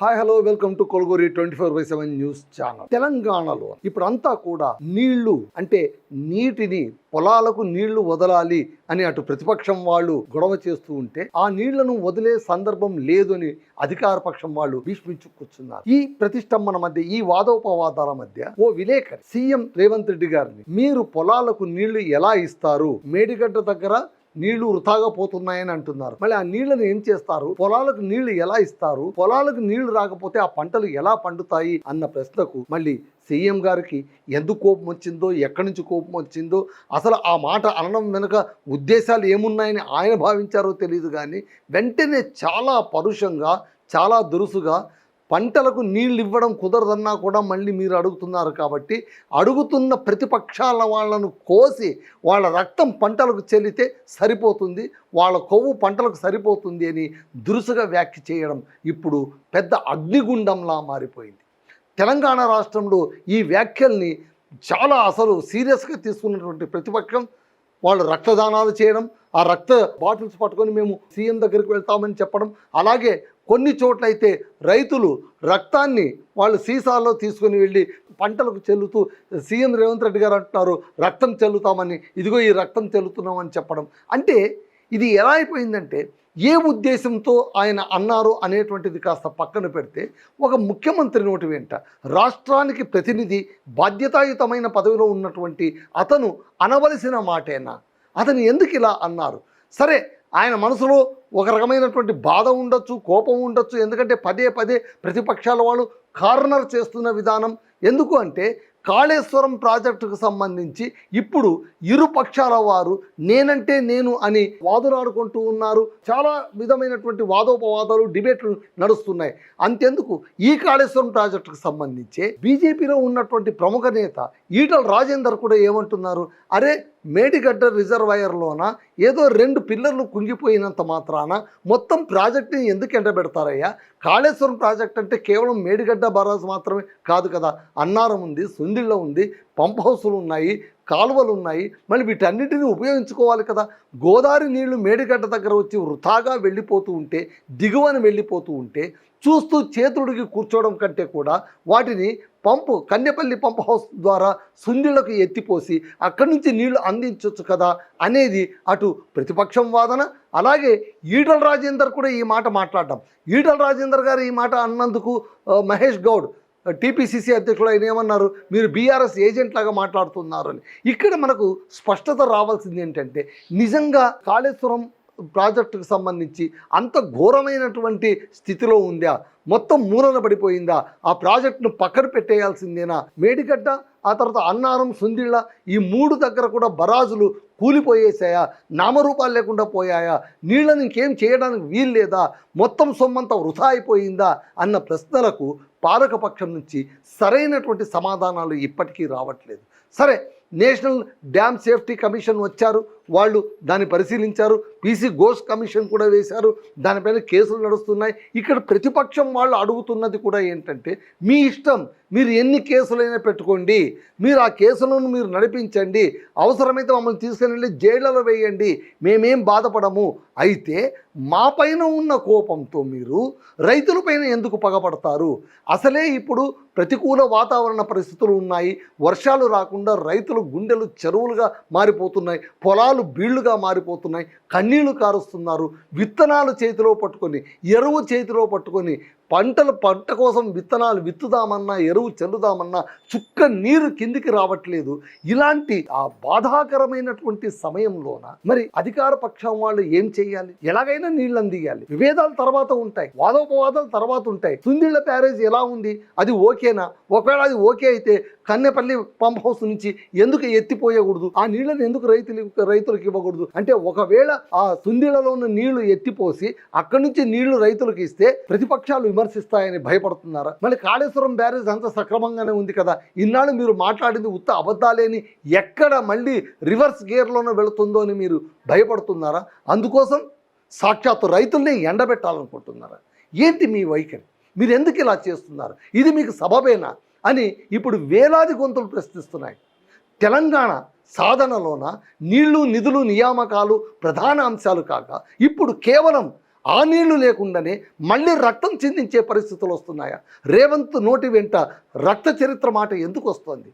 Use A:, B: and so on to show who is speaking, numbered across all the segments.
A: Hi hello welcome to Kolguri 24/7 news channel. తెలంగాణలో ఇప్పుడంతా కూడా నీళ్లు అంటే నీటిని పొలాలకు నీళ్లు వదలాలి అని అటు ప్రతిపక్షం వాళ్ళు గొడవ చేస్తూ ఉంటే ఆ నీళ్లను వదిలే సందర్భం లేదని అధికార పక్షం వాళ్ళు భీష్మించు కూర్చున్నారు. ఈ ప్రతిష్టంభన మధ్య, ఈ వాదోపవాదాల మధ్య ఓ విలేకరి సీఎం రేవంత్ రెడ్డి గారిని మీరు పొలాలకు నీళ్లు ఎలా ఇస్తారు, మేడిగడ్డ దగ్గర నీళ్లు వృథాగా పోతున్నాయని అంటున్నారు. మళ్ళీ ఆ నీళ్లను ఏం చేస్తారు, పొలాలకు నీళ్లు ఎలా ఇస్తారు, పొలాలకు నీళ్లు రాకపోతే ఆ పంటలు ఎలా పండుతాయి అన్న ప్రశ్నకు మళ్ళీ సీఎం గారికి ఎందుకు కోపం వచ్చిందో, ఎక్కడి నుంచి కోపం వచ్చిందో, అసలు ఆ మాట అనడం వెనుక ఉద్దేశాలు ఏమున్నాయని ఆయన భావించారో తెలియదు. కానీ వెంటనే చాలా పరుషంగా, చాలా దురుసుగా పంటలకు నీళ్ళు ఇవ్వడం కుదరదన్నా కూడా మళ్ళీ మీరు అడుగుతున్నారు కాబట్టి అడుగుతున్న ప్రతిపక్షాల వాళ్ళను కోసి వాళ్ళ రక్తం పంటలకు చెల్లితే సరిపోతుంది, వాళ్ళ కొవ్వు పంటలకు సరిపోతుంది అని దురుసుగా వ్యాఖ్య చేయడం ఇప్పుడు పెద్ద అగ్నిగుండంలా మారిపోయింది. తెలంగాణ రాష్ట్రంలో ఈ వ్యాఖ్యల్ని చాలా అసలు సీరియస్గా తీసుకున్నటువంటి ప్రతిపక్షం వాళ్ళు రక్తదానాలు చేయడం, ఆ రక్త బాటిల్స్ పట్టుకొని మేము సీఎం దగ్గరికి వెళ్తామని చెప్పడం, అలాగే కొన్ని చోట్లయితే రైతులు రక్తాన్ని వాళ్ళు సీసాల్లో తీసుకుని వెళ్ళి పంటలకు చెల్లుతూ సీఎం రేవంత్ రెడ్డి గారు అంటున్నారు రక్తం చెల్లుతామని, ఇదిగో ఈ రక్తం చెల్లుతున్నామని చెప్పడం. అంటే ఇది ఎలా అయిపోయిందంటే ఏ ఉద్దేశంతో ఆయన అన్నారు అనేటువంటిది కాస్త పక్కన పెడితే ఒక ముఖ్యమంత్రి నోటి వెంట రాష్ట్రానికి ప్రతినిధి, బాధ్యతాయుతమైన పదవిలో ఉన్నటువంటి అతను అనవలసిన మాటేనా, అతను ఎందుకు ఇలా అన్నారు? సరే, ఆయన మనసులో ఒక రకమైనటువంటి బాధ ఉండొచ్చు, కోపం ఉండొచ్చు. ఎందుకంటే పదే పదే ప్రతిపక్షాల వాళ్ళు కార్నర్ చేస్తున్న విధానం ఎందుకు అంటే కాళేశ్వరం ప్రాజెక్టుకు సంబంధించి ఇప్పుడు ఇరు పక్షాల వారు నేనంటే నేను అని వాదులాడుకుంటూ ఉన్నారు. చాలా విధమైనటువంటి వాదోపవాదాలు, డిబేట్లు నడుస్తున్నాయి. అంతెందుకు, ఈ కాళేశ్వరం ప్రాజెక్టుకు సంబంధించి బీజేపీలో ఉన్నటువంటి ప్రముఖ నేత ఈటల రాజేందర్ కూడా ఏమంటున్నారు, అరే మేడిగడ్డ రిజర్వాయర్లోన ఏదో 2 పిల్లర్లు కుంగిపోయినంత మాత్రాన మొత్తం ప్రాజెక్టుని ఎందుకు ఎండబెడతారయ్యా? కాళేశ్వరం ప్రాజెక్ట్ అంటే కేవలం మేడిగడ్డ బరాజ్ మాత్రమే కాదు కదా, అన్నారం ఉంది, సుందిళ్ళ ఉంది, పంప్ హౌసులు ఉన్నాయి, కాలువలు ఉన్నాయి, మళ్ళీ వీటన్నిటిని ఉపయోగించుకోవాలి కదా. గోదావరి నీళ్లు మేడిగడ్డ దగ్గర వచ్చి వృథాగా వెళ్ళిపోతూ ఉంటే, దిగువన వెళ్ళిపోతూ ఉంటే చూస్తూ చేతుడికి కూర్చోవడం కంటే కూడా వాటిని కన్నెపల్లి పంప్ హౌస్ ద్వారా సుందిళ్లకు ఎత్తిపోసి అక్కడి నుంచి నీళ్లు అందించవచ్చు కదా అనేది అటు ప్రతిపక్షం వాదన. అలాగే ఈటల రాజేందర్ కూడా ఈ మాట మాట్లాడడం. ఈటల రాజేందర్ గారు ఈ మాట అన్నందుకు మహేష్ గౌడ్ టీపీసీసీ అధ్యక్షులు ఆయన ఏమన్నారు, మీరు బీఆర్ఎస్ ఏజెంట్ లాగా మాట్లాడుతున్నారు అని. ఇక్కడ మనకు స్పష్టత రావాల్సింది ఏంటంటే నిజంగా కాళేశ్వరం ప్రాజెక్టుకు సంబంధించి అంత ఘోరమైనటువంటి స్థితిలో ఉందా, మొత్తం మూలన పడిపోయిందా, ఆ ప్రాజెక్టును పక్కన పెట్టేయాల్సిందేనా? మేడిగడ్డ, ఆ తర్వాత అన్నారం, సుందిళ్ళ ఈ 3 దగ్గర కూడా బరాజులు కూలిపోయేసాయా, నామరూపాలు లేకుండా పోయాయా, నీళ్ళని ఇంకేం చేయడానికి వీలు లేదా, మొత్తం సొమ్మంతా వృధా అయిపోయిందా అన్న ప్రశ్నలకు పాలకపక్షం నుంచి సరైనటువంటి సమాధానాలు ఇప్పటికీ రావట్లేదు. సరే, నేషనల్ డ్యామ్ సేఫ్టీ కమిషన్ వచ్చారు, వాళ్ళు దాన్ని పరిశీలించారు, పీసీ ఘోష్ కమిషన్ కూడా వేశారు, దానిపైన కేసులు నడుస్తున్నాయి. ఇక్కడ ప్రతిపక్షం వాళ్ళు అడుగుతున్నది కూడా ఏంటంటే మీ ఇష్టం, మీరు ఎన్ని కేసులైనా పెట్టుకోండి, మీరు ఆ కేసులను మీరు నడిపించండి, అవసరమైతే మమ్మల్ని తీసుకుని జైళ్లలో వేయండి, మేమేం బాధపడము. అయితే మా పైన ఉన్న కోపంతో మీరు రైతులపైన ఎందుకు పగపడతారు? అసలే ఇప్పుడు ప్రతికూల వాతావరణ పరిస్థితులు ఉన్నాయి, వర్షాలు రాకుండా రైతులు గుండెలు చెరువులుగా మారిపోతున్నాయి, పొలాలు బీళ్లుగా మారిపోతున్నాయి, కన్నీళ్లు కారుస్తున్నారు. విత్తనాలు చేతిలో పట్టుకొని, ఎరువు చేతిలో పట్టుకొని పంట కోసం విత్తనాలు విత్తుదామన్నా, ఎరువు చల్లుదామన్నా చుక్క నీరు కిందికి రావట్లేదు. ఇలాంటి ఆ బాధాకరమైనటువంటి సమయంలోన మరి అధికార పక్షం వాళ్ళు ఏం చేయాలి? ఎలాగైనా నీళ్ళు అందియాలి. విభేదాలు తర్వాత ఉంటాయి, వాదోపవాదాలు తర్వాత ఉంటాయి. సుందిళ్ల బ్యారేజ్ ఎలా ఉంది, అది ఓకేనా? ఒకవేళ అది ఓకే అయితే కన్నెపల్లి పంప్ హౌస్ నుంచి ఎందుకు ఎత్తిపోయకూడదు? ఆ నీళ్ళని ఎందుకు రైతులకు ఇవ్వకూడదు? అంటే ఒకవేళ ఆ సుందిళ్లలో ఉన్న నీళ్లు ఎత్తిపోసి అక్కడి నుంచి నీళ్లు రైతులకు ఇస్తే ప్రతిపక్షాలు విమర్శిస్తాయని భయపడుతున్నారా? మళ్ళీ కాళేశ్వరం బ్యారేజ్ అంత సక్రమంగానే ఉంది కదా, ఇన్నాళ్ళు మీరు మాట్లాడింది ఉత్త అబద్ధాలేని ఎక్కడ మళ్ళీ రివర్స్ గేర్లోనే వెళుతుందో అని మీరు భయపడుతున్నారా? అందుకోసం సాక్షాత్తు రైతుల్ని ఎండబెట్టాలనుకుంటున్నారా? ఏంటి మీ వైఖరి? మీరు ఎందుకు ఇలా చేస్తున్నారు? ఇది మీకు సబబేనా అని ఇప్పుడు వేలాది గొంతులు ప్రశ్నిస్తున్నాయి. తెలంగాణ సాధనలోన నీళ్లు, నిధులు, నియామకాలు ప్రధాన అంశాలు కాక ఇప్పుడు కేవలం ఆ నీళ్లు లేకుండానే మళ్ళీ రక్తం చిందించే పరిస్థితులు వస్తున్నాయా? రేవంత్ నోటి వెంట రక్త చరిత్ర మాట ఎందుకు వస్తుంది?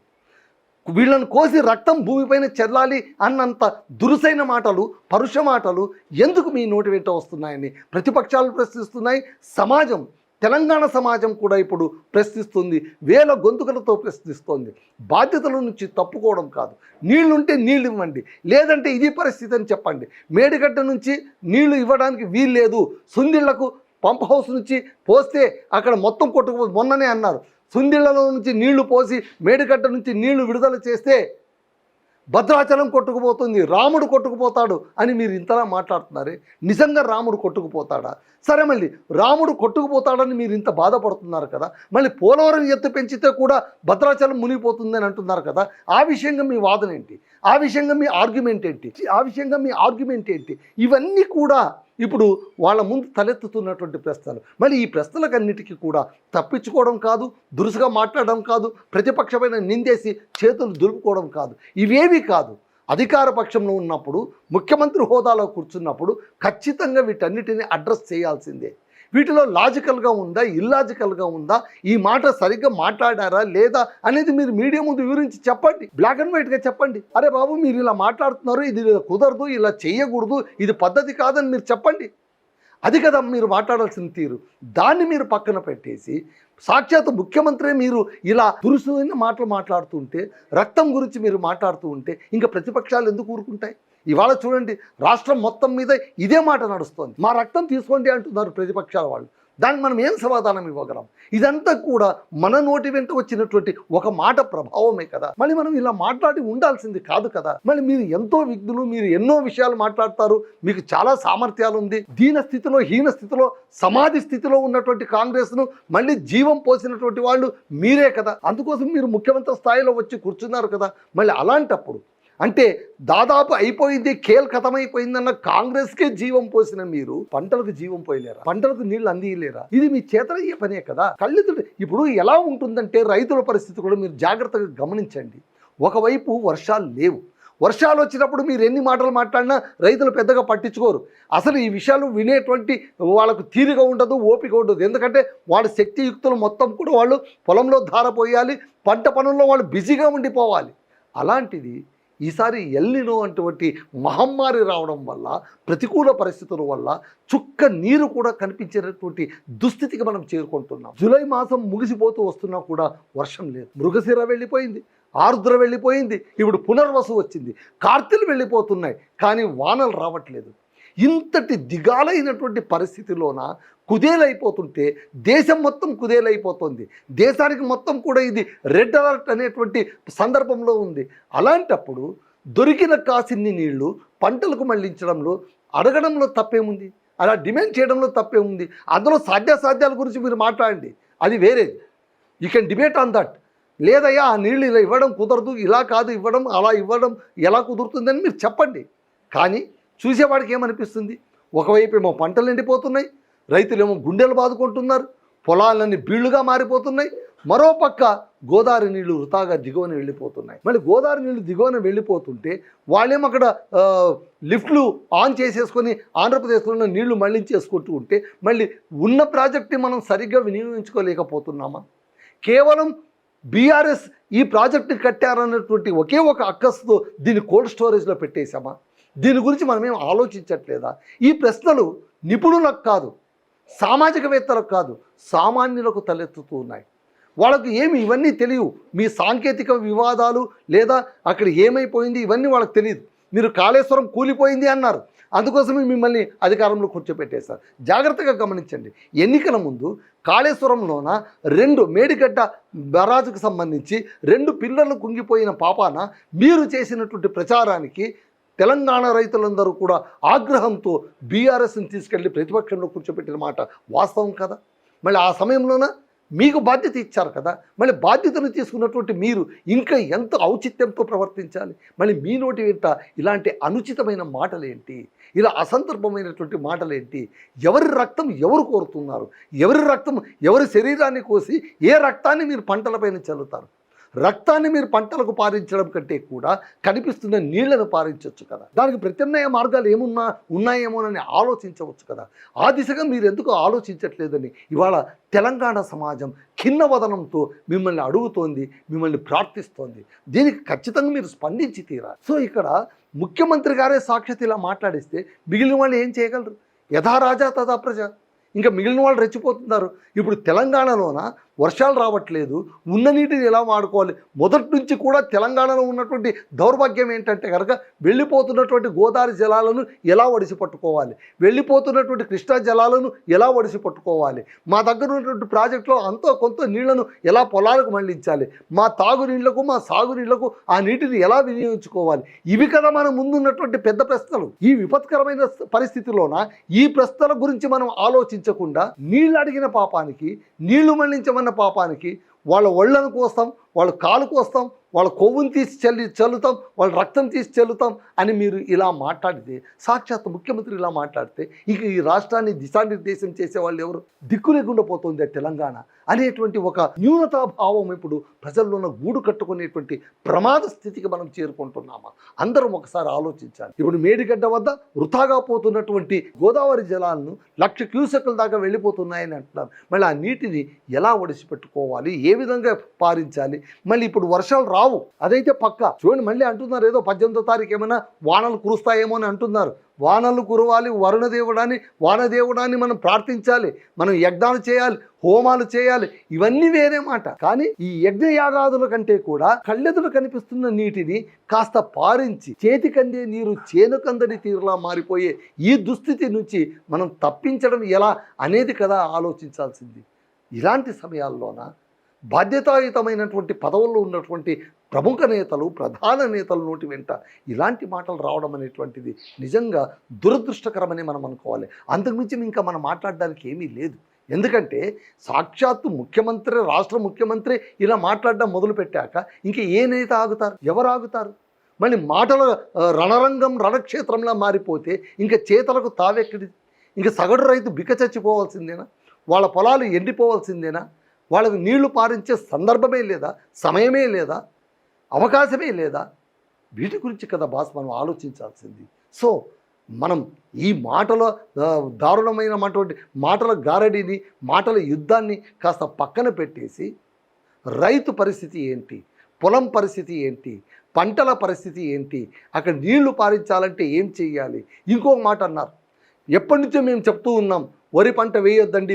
A: వీళ్ళను కోసి రక్తం భూమిపైన చెల్లాలి అన్నంత దురుసైన మాటలు, పరుష మాటలు ఎందుకు మీ నోటి వెంట వస్తున్నాయని ప్రతిపక్షాలు ప్రశ్నిస్తున్నాయి. సమాజం, తెలంగాణ సమాజం కూడా ఇప్పుడు ప్రశ్నిస్తుంది, వేల గొంతుకలతో ప్రశ్నిస్తోంది. బాధ్యతల నుంచి తప్పుకోవడం కాదు. నీళ్లుంటే నీళ్ళు ఇవ్వండి, లేదంటే ఇది పరిస్థితి అని చెప్పండి. మేడిగడ్డ నుంచి నీళ్లు ఇవ్వడానికి వీలు లేదు, సుందిళ్లకు పంప్ హౌస్ నుంచి పోస్తే అక్కడ మొత్తం కొట్టుకుపోతుంది. మొన్ననే అన్నారు, సుందిళ్లలో నుంచి నీళ్లు పోసి మేడిగడ్డ నుంచి నీళ్లు విడుదల చేస్తే భద్రాచలం కొట్టుకుపోతుంది, రాముడు కొట్టుకుపోతాడు అని మీరు ఇంతలా మాట్లాడుతున్నారే, నిజంగా రాముడు కొట్టుకుపోతాడా? సరే, మళ్ళీ రాముడు కొట్టుకుపోతాడని మీరు ఇంత బాధపడుతున్నారు కదా, మళ్ళీ పోలవరం ఎత్తు పెంచితే కూడా భద్రాచలం మునిగిపోతుంది అని అంటున్నారు కదా. ఆ విషయంగా మీ వాదన ఏంటి? ఆ విషయంగా మీ ఆర్గ్యుమెంట్ ఏంటి? ఇవన్నీ కూడా ఇప్పుడు వాళ్ళ ముందు తలెత్తుతున్నటువంటి ప్రశ్నలు. మళ్ళీ ఈ ప్రశ్నలకన్నిటికీ కూడా తప్పించుకోవడం కాదు, దురుసుగా మాట్లాడడం కాదు, ప్రతిపక్షమైన నిందేసి చేతులు దులుపుకోవడం కాదు, ఇవేవి కాదు. అధికార పక్షంలో ఉన్నప్పుడు, ముఖ్యమంత్రి హోదాలో కూర్చున్నప్పుడు ఖచ్చితంగా వీటన్నిటిని అడ్రస్ చేయాల్సిందే. వీటిలో లాజికల్గా ఉందా, ఇల్లాజికల్గా ఉందా, ఈ మాట సరిగ్గా మాట్లాడారా లేదా అనేది మీరు మీడియా ముందు వివరించి చెప్పండి, బ్లాక్ అండ్ వైట్గా చెప్పండి. అరే బాబు, మీరు ఇలా మాట్లాడుతున్నారు, ఇది కుదరదు, ఇలా చేయకూడదు, ఇది పద్ధతి కాదని మీరు చెప్పండి. అది కదా మీరు మాట్లాడాల్సిన తీరు. దాన్ని మీరు పక్కన పెట్టేసి సాక్షాత్ ముఖ్యమంత్రి మీరు ఇలా దురుసైన మాటలు మాట్లాడుతుంటే, రక్తం గురించి మీరు మాట్లాడుతూ ఉంటే ఇంకా ప్రతిపక్షాలు ఎందుకు ఊరుకుంటాయి? ఇవాళ చూడండి, రాష్ట్రం మొత్తం మీద ఇదే మాట నడుస్తోంది. మా రక్తం తీసుకోండి అంటున్నారు ప్రతిపక్షాల వాళ్ళు. దానికి మనం ఏం సమాధానం ఇవ్వగలం? ఇదంతా కూడా మన నోటి వెంట వచ్చినటువంటి ఒక మాట ప్రభావమే కదా. మళ్ళీ మనం ఇలా మాట్లాడి ఉండాల్సింది కాదు కదా. మళ్ళీ మీరు ఎంతో విఘ్నులు, మీరు ఎన్నో విషయాలు మాట్లాడతారు, మీకు చాలా సామర్థ్యాలు ఉంది. దీన స్థితిలో, హీన స్థితిలో, సమాధి స్థితిలో ఉన్నటువంటి కాంగ్రెస్ను మళ్ళీ జీవం పోసినటువంటి వాళ్ళు మీరే కదా. అందుకోసం మీరు ముఖ్యమంత్రి స్థాయిలో వచ్చి కూర్చున్నారు కదా. మళ్ళీ అలాంటప్పుడు అంటే దాదాపు అయిపోయింది, ఖేల్ ఖతమైపోయిందన్న కాంగ్రెస్కే జీవం పోసిన మీరు పంటలకు జీవం పోయలేరా? పంటలకు నీళ్లు అందియలేరా? ఇది మీ చేతనయ్యే పనే కదా. కళ్ళెదురు ఇప్పుడు ఎలా ఉంటుందంటే రైతుల పరిస్థితి కూడా మీరు జాగ్రత్తగా గమనించండి. ఒకవైపు వర్షాలు లేవు, వర్షాలు వచ్చినప్పుడు మీరు ఎన్ని మాటలు మాట్లాడినా రైతులు పెద్దగా పట్టించుకోరు. అసలు ఈ విషయాలు వినేటువంటి వాళ్ళకు తీరిక ఉండదు, ఓపిక ఉండదు. ఎందుకంటే వాళ్ళ శక్తియుక్తులు మొత్తం కూడా వాళ్ళు పొలంలో ధారపోయాలి, పంట పనుల్లో వాళ్ళు బిజీగా ఉండిపోవాలి. అలాంటిది ఈసారి ఎల్నినో అటువంటి మహమ్మారి రావడం వల్ల, ప్రతికూల పరిస్థితుల వల్ల చుక్క నీరు కూడా కనిపించేటటువంటి దుస్థితికి మనం చేరుకుంటున్నాం. జూలై మాసం ముగిసిపోతూ వస్తున్నా కూడా వర్షం లేదు. మృగశిర వెళ్ళిపోయింది, ఆరుద్ర వెళ్ళిపోయింది, ఇప్పుడు పునర్వసు వచ్చింది, కార్తీలు వెళ్ళిపోతున్నాయి, కానీ వానలు రావట్లేదు. ఇంతటి దిగాలైనటువంటి పరిస్థితిలోన కుదేలైపోతుంటే దేశం మొత్తం కుదేలైపోతుంది. దేశానికి మొత్తం కూడా ఇది రెడ్ అలర్ట్ అనేటువంటి సందర్భంలో ఉంది. అలాంటప్పుడు దొరికిన కాసిన్ని నీళ్లు పంటలకు మళ్లించడంలో, అడగడంలో తప్పేముంది? అలా డిమాండ్ చేయడంలో తప్పేముంది? అందులో సాధ్యాసాధ్యాల గురించి మీరు మాట్లాడండి, అది వేరేది. You can debate on that. లేదయ్యా, ఆ నీళ్ళు ఇలా ఇవ్వడం కుదరదు, ఇలా కాదు ఇవ్వడం, అలా ఇవ్వడం ఎలా కుదురుతుందని మీరు చెప్పండి. కానీ చూసేవాడికి ఏమనిపిస్తుంది? ఒకవైపు ఏమో పంటలు ఎండిపోతున్నాయి, రైతులేమో గుండెలు బాదుకుంటున్నారు, పొలాలన్నీ బీళ్లుగా మారిపోతున్నాయి. మరోపక్క గోదావరి నీళ్లు వృతాగా దిగువన వెళ్ళిపోతున్నాయి. మళ్ళీ గోదావరి నీళ్లు దిగువన వెళ్ళిపోతుంటే వాళ్ళేమో అక్కడ లిఫ్ట్లు ఆన్ చేసేసుకొని ఆంధ్రప్రదేశ్లో నీళ్లు మళ్లించేసుకుంటూ ఉంటే మళ్ళీ ఉన్న ప్రాజెక్ట్ని మనం సరిగ్గా వినియోగించుకోలేకపోతున్నామా? కేవలం బీఆర్ఎస్ ఈ ప్రాజెక్టుని కట్టారన్నటువంటి ఒకే ఒక అక్కస్తో దీన్ని కోల్డ్ స్టోరేజ్లో పెట్టేశామా? దీని గురించి మనమేం ఆలోచించట్లేదా? ఈ ప్రశ్నలు నిపుణులకు కాదు, సామాజికవేత్తలకు కాదు, సామాన్యులకు తలెత్తుతూ ఉన్నాయి. వాళ్ళకు ఏమి ఇవన్నీ తెలియవు. మీ సాంకేతిక వివాదాలు లేదా అక్కడ ఏమైపోయింది ఇవన్నీ వాళ్ళకి తెలియదు. మీరు కాళేశ్వరం కూలిపోయింది అన్నారు, అందుకోసమే మిమ్మల్ని అధికారంలో కూర్చోపెట్టేశారు. జాగ్రత్తగా గమనించండి. ఎన్నికల ముందు కాళేశ్వరంలోన 2 మేడిగడ్డ బరాజుకు సంబంధించి 2 పిల్లర్లు కుంగిపోయిన పాపాన మీరు చేసినటువంటి ప్రచారానికి తెలంగాణ రైతులందరూ కూడా ఆగ్రహంతో బీఆర్ఎస్ని తీసుకెళ్లి ప్రతిపక్షంలో కూర్చోపెట్టిన మాట వాస్తవం కదా. మళ్ళీ ఆ సమయంలోన మీకు బాధ్యత ఇచ్చారు కదా. మళ్ళీ బాధ్యతను తీసుకున్నటువంటి మీరు ఇంకా ఎంత ఔచిత్యంతో ప్రవర్తించాలి? మళ్ళీ మీ నోటి వెంట ఇలాంటి అనుచితమైన మాటలేంటి, ఇలా అసందర్భమైనటువంటి మాటలేంటి? ఎవరి రక్తం ఎవరు కోరుతున్నారు? ఎవరి రక్తం ఎవరి శరీరాన్ని కోసి ఏ రక్తాన్ని మీరు పంటలపైన చల్లుతారు? రక్తాన్ని మీరు పంటలకు పారించడం కంటే కూడా కనిపిస్తున్న నీళ్లను పారించవచ్చు కదా. దానికి ప్రత్యామ్నాయ మార్గాలు ఉన్నాయేమోనని ఆలోచించవచ్చు కదా. ఆ దిశగా మీరు ఎందుకు ఆలోచించట్లేదని ఇవాళ తెలంగాణ సమాజం ఖిన్నవదనంతో మిమ్మల్ని అడుగుతోంది, మిమ్మల్ని ప్రార్థిస్తోంది. దీనికి ఖచ్చితంగా మీరు స్పందించి తీరాలి. సో ఇక్కడ ముఖ్యమంత్రి గారే సాక్షాత్ ఇలా మాట్లాడిస్తే మిగిలిన వాళ్ళు ఏం చేయగలరు? యథా రాజా తథా ప్రజ. ఇంకా మిగిలిన వాళ్ళు రెచ్చిపోతున్నారు. ఇప్పుడు తెలంగాణలోన వర్షాలు రావట్లేదు, ఉన్న నీటిని ఎలా వాడుకోవాలి? మొదటి నుంచి కూడా తెలంగాణలో ఉన్నటువంటి దౌర్భాగ్యం ఏంటంటే కనుక వెళ్ళిపోతున్నటువంటి గోదావరి జలాలను ఎలా ఒడిసి పట్టుకోవాలి, వెళ్ళిపోతున్నటువంటి కృష్ణా జలాలను ఎలా ఒడిసి పట్టుకోవాలి, మా దగ్గర ఉన్నటువంటి ప్రాజెక్టులో అంతో కొంత నీళ్లను ఎలా పొలాలకు మళ్లించాలి, మా తాగునీళ్లకు మా సాగునీళ్లకు ఆ నీటిని ఎలా వినియోగించుకోవాలి, ఇవి కదా మన ముందున్నటువంటి పెద్ద ప్రశ్నలు. ఈ విపత్కరమైన పరిస్థితిలోన ఈ ప్రశ్నల గురించి మనం ఆలోచించకుండా నీళ్లు అడిగిన పాపానికి, నీళ్లు మళ్లించమన్న పాపానికి వాళ్ళ ఒళ్ళను కోస్తాం, వాళ్ళ కాలు కోస్తాం, వాళ్ళ కొవ్వుని తీసి చల్లుతాం, వాళ్ళ రక్తం తీసి చల్లుతాం అని మీరు ఇలా మాట్లాడితే, సాక్షాత్ ముఖ్యమంత్రి ఇలా మాట్లాడితే ఇక ఈ రాష్ట్రాన్ని దిశానిర్దేశం చేసేవాళ్ళు ఎవరు? దిక్కు లేకుండా పోతుంది తెలంగాణ అనేటువంటి ఒక న్యూనతాభావం ఇప్పుడు ప్రజల్లో ఉన్న గూడు కట్టుకునేటువంటి ప్రమాద స్థితికి మనం చేరుకుంటున్నామా? అందరం ఒకసారి ఆలోచించాలి. ఇప్పుడు మేడిగడ్డ వద్ద వృథాగా పోతున్నటువంటి గోదావరి జలాలను 1,00,000 క్యూసెక్ల దాకా వెళ్ళిపోతున్నాయని అంటున్నారు. మళ్ళీ ఆ నీటిని ఎలా ఒడిసి పెట్టుకోవాలి, ఏ విధంగా పారించాలి? మళ్ళీ ఇప్పుడు వర్షాలు రావు, అదైతే పక్కా. చూడండి, మళ్ళీ అంటున్నారు ఏదో 18వ తారీఖు ఏమైనా వానలు కురుస్తాయేమో అని అంటున్నారు. వానలు కురవాలి, వానదేవుడాన్ని మనం ప్రార్థించాలి, మనం యజ్ఞాలు చేయాలి, హోమాలు చేయాలి, ఇవన్నీ వేరే మాట. కానీ ఈ యజ్ఞయాగాదుల కంటే కూడా కళ్ళెదురు కనిపిస్తున్న నీటిని కాస్త పారించి చేతికందే నీరు చేనుకందని తీరులా మారిపోయే ఈ దుస్థితి నుంచి మనం తప్పించడం ఎలా అనేది కదా ఆలోచించాల్సింది. ఇలాంటి సమయాల్లోన బాధ్యతాయుతమైనటువంటి పదవుల్లో ఉన్నటువంటి ప్రముఖ నేతలు, ప్రధాన నేతల నోటి వెంట ఇలాంటి మాటలు రావడం అనేటువంటిది నిజంగా దురదృష్టకరమని మనం అనుకోవాలి. అంతకుమించి ఇంకా మనం మాట్లాడడానికి ఏమీ లేదు. ఎందుకంటే సాక్షాత్తు ముఖ్యమంత్రి, రాష్ట్ర ముఖ్యమంత్రి ఇలా మాట్లాడడం మొదలుపెట్టాక ఇంకా ఏ నేత ఆగుతారు? ఎవరు ఆగుతారు? మళ్ళీ మాటల రణక్షేత్రంలా మారిపోతే ఇంకా చేతలకు తావెక్కడి? ఇంకా సగటు రైతు బిక్క చచ్చిపోవాల్సిందేనా? వాళ్ళ పొలాలు ఎండిపోవాల్సిందేనా? వాళ్ళకు నీళ్లు పారించే సందర్భమే లేదా, సమయమే లేదా, అవకాశమే లేదా? వీటి గురించి కదా బాస్ మనం ఆలోచించాల్సింది. సో మనం ఈ మాటల దారుణమైనటువంటి మాటల గారడీని, మాటల యుద్ధాన్ని కాస్త పక్కన పెట్టేసి రైతు పరిస్థితి ఏంటి, పొలం పరిస్థితి ఏంటి, పంటల పరిస్థితి ఏంటి, అక్కడ నీళ్లు పారించాలంటే ఏం చేయాలి? ఇంకొక మాట అన్నారు, ఎప్పటి నుంచో మేము చెప్తూ ఉన్నాం వరి పంట వేయొద్దండి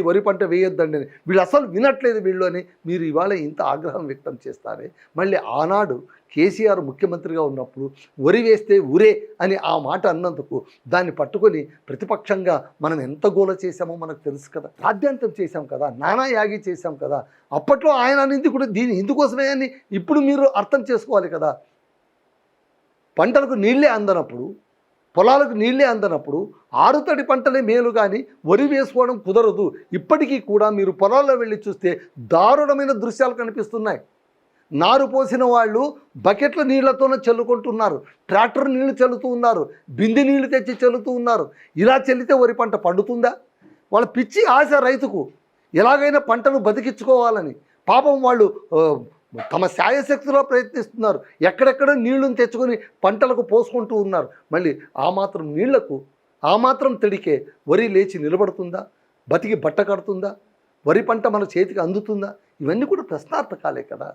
A: అని. వీళ్ళు అసలు వినట్లేదు వీళ్ళు అని మీరు ఇవాళ ఇంత ఆగ్రహం వ్యక్తం చేస్తారే. మళ్ళీ ఆనాడు కేసీఆర్ ముఖ్యమంత్రిగా ఉన్నప్పుడు వరి వేస్తే ఉరే అని ఆ మాట అన్నందుకు దాన్ని పట్టుకొని ప్రతిపక్షంగా మనం ఎంత గోల చేశామో మనకు తెలుసు కదా. రాద్యాంతం చేశాం కదా, నానా యాగి చేశాం కదా. అప్పట్లో ఆయన అనేది కూడా ఇందుకోసమే అని ఇప్పుడు మీరు అర్థం చేసుకోవాలి కదా. పంటలకు నీళ్ళే అందనప్పుడు, పొలాలకు నీళ్ళే అందనప్పుడు ఆరుతడి పంటలే మేలు కానీ వరి వేసుకోవడం కుదరదు. ఇప్పటికీ కూడా మీరు పొలాల్లో వెళ్ళి చూస్తే దారుణమైన దృశ్యాలు కనిపిస్తున్నాయి. నారు పోసిన వాళ్ళు బకెట్ల నీళ్లతోనే చల్లుకుంటున్నారు, ట్రాక్టర్ నీళ్లు చల్లుతూ ఉన్నారు, బిందె నీళ్లు తెచ్చి చల్లుతూ ఉన్నారు. ఇలా చల్లితే వరి పంట పండుతుందా? వాళ్ళ పిచ్చి ఆశ రైతుకు ఎలాగైనా పంటను బతికించుకోవాలని. పాపం వాళ్ళు తమ శాయశక్తిలో ప్రయత్నిస్తున్నారు, ఎక్కడెక్కడ నీళ్లను తెచ్చుకొని పంటలకు పోసుకుంటూ ఉన్నారు. మళ్ళీ ఆ మాత్రం నీళ్లకు, ఆ మాత్రం తడికే వరి లేచి నిలబడుతుందా? బతికి బట్ట కడుతుందా? వరి పంట మన చేతికి అందుతుందా? ఇవన్నీ కూడా ప్రశ్నార్థకాలే కదా.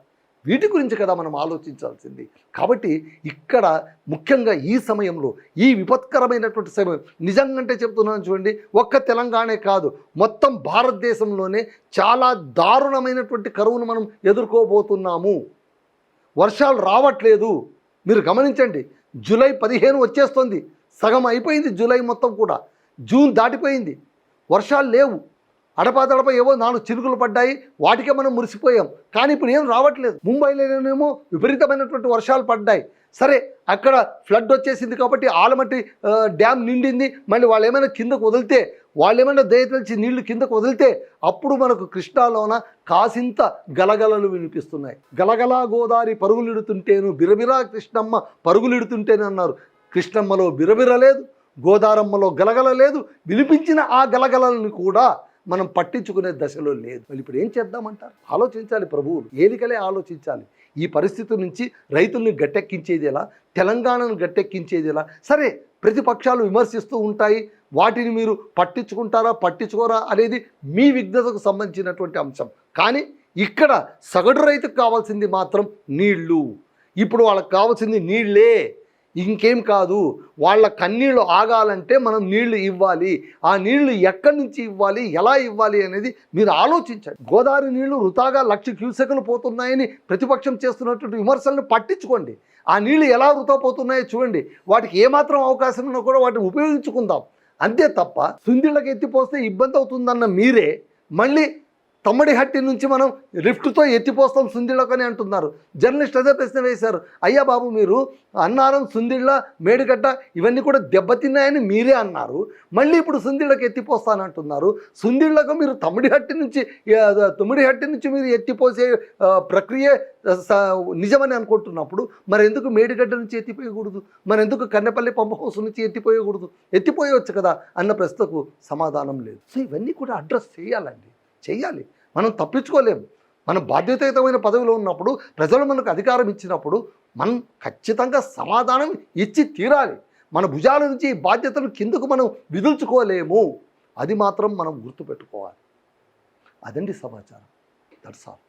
A: వీటి గురించి కదా మనం ఆలోచించాల్సింది. కాబట్టి ఇక్కడ ముఖ్యంగా ఈ సమయంలో, ఈ విపత్కరమైనటువంటి సమయం, నిజంగా చెప్తున్నాను చూడండి, ఒక్క తెలంగాణే కాదు మొత్తం భారతదేశంలోనే చాలా దారుణమైనటువంటి కరువును మనం ఎదుర్కోబోతున్నాము. వర్షాలు రావట్లేదు. మీరు గమనించండి, జూలై 15 వచ్చేస్తుంది, సగం అయిపోయింది జూలై మొత్తం కూడా, జూన్ దాటిపోయింది, వర్షాలు లేవు. అడపాదడప ఏవో 4 చినుకులు పడ్డాయి, వాటికే మనం మురిసిపోయాం. కానీ ఇప్పుడు ఏం రావట్లేదు. ముంబైలోనేమో విపరీతమైనటువంటి వర్షాలు పడ్డాయి. సరే, అక్కడ ఫ్లడ్ వచ్చేసింది కాబట్టి ఆలమట్టి డ్యామ్ నిండింది. మళ్ళీ వాళ్ళు ఏమైనా కిందకు వదిలితే, వాళ్ళు ఏమైనా దయతలిచి నీళ్లు కిందకు వదిలితే అప్పుడు మనకు కృష్ణాలోన కాసింత గలగలలు వినిపిస్తున్నాయి. గలగలా గోదావరి పరుగులిడుతుంటేను బిరబిరా కృష్ణమ్మ పరుగులిడుతుంటేనే అన్నారు. కృష్ణమ్మలో బిరబిర లేదు, గోదారమ్మలో గలగల లేదు. వినిపించిన ఆ గలగలని కూడా మనం పట్టించుకునే దశలో లేదు. మరి ఇప్పుడు ఏం చేద్దామంటారు? ఆలోచించాలి ప్రభువులు, ఏలికలే ఆలోచించాలి. ఈ పరిస్థితి నుంచి రైతుల్ని గట్టెక్కించేది ఎలా, తెలంగాణను గట్టెక్కించేది ఎలా? సరే, ప్రతిపక్షాలు విమర్శిస్తూ ఉంటాయి, వాటిని మీరు పట్టించుకుంటారా పట్టించుకోరా అనేది మీ విఘ్నతకు సంబంధించినటువంటి అంశం. కానీ ఇక్కడ సగటు రైతుకు కావాల్సింది మాత్రం నీళ్లు. ఇప్పుడు వాళ్ళకి కావాల్సింది నీళ్ళే, ఇంకేం కాదు. వాళ్ళ కన్నీళ్ళు ఆగాలంటే మనం నీళ్లు ఇవ్వాలి. ఆ నీళ్లు ఎక్కడి నుంచి ఇవ్వాలి, ఎలా ఇవ్వాలి అనేది మీరు ఆలోచించండి. గోదావరి నీళ్లు వృథాగా 1,00,000 క్యూసెక్లు పోతున్నాయని ప్రతిపక్షం చేస్తున్నటువంటి విమర్శలను పట్టించుకోండి. ఆ నీళ్లు ఎలా వృథా పోతున్నాయో చూడండి. వాటికి ఏమాత్రం అవకాశం ఉన్నా కూడా వాటిని ఉపయోగించుకుందాం. అంతే తప్ప సుందిళ్ళకి ఎత్తిపోస్తే ఇబ్బంది అవుతుందన్న మీరే మళ్ళీ తమ్మడిహట్టి నుంచి మనం లిఫ్ట్తో ఎత్తిపోస్తాం సుందిళ్ళకు అని అంటున్నారు. జర్నలిస్ట్ అదే ప్రశ్న వేశారు, అయ్యా బాబు మీరు అన్నారం, సుందిళ్ళ, మేడిగడ్డ ఇవన్నీ కూడా దెబ్బతిన్నాయని మీరే అన్నారు, మళ్ళీ ఇప్పుడు సుందిళ్ళకి ఎత్తిపోస్తానంటున్నారు. సుందిళ్ళకు మీరు తమ్మిడిహట్టి నుంచి మీరు ఎత్తిపోసే ప్రక్రియ నిజమని అనుకుంటున్నప్పుడు మరి ఎందుకు మేడిగడ్డ నుంచి ఎత్తిపోయకూడదు, మరి ఎందుకు కన్నెపల్లి పంప్ హౌస్ నుంచి ఎత్తిపోయకూడదు? ఎత్తిపోయవచ్చు కదా అన్న ప్రశ్నకు సమాధానం లేదు. సో ఇవన్నీ కూడా అడ్రస్ చేయాలి. మనం తప్పించుకోలేము. మనం బాధ్యతాయుతమైన పదవిలో ఉన్నప్పుడు, ప్రజలు మనకు అధికారం ఇచ్చినప్పుడు మనం ఖచ్చితంగా సమాధానం ఇచ్చి తీరాలి. మన భుజాల నుంచి ఈ బాధ్యతను కిందకు మనం విదుల్చుకోలేము. అది మాత్రం మనం గుర్తుపెట్టుకోవాలి. అదండి సమాచారం. That's all.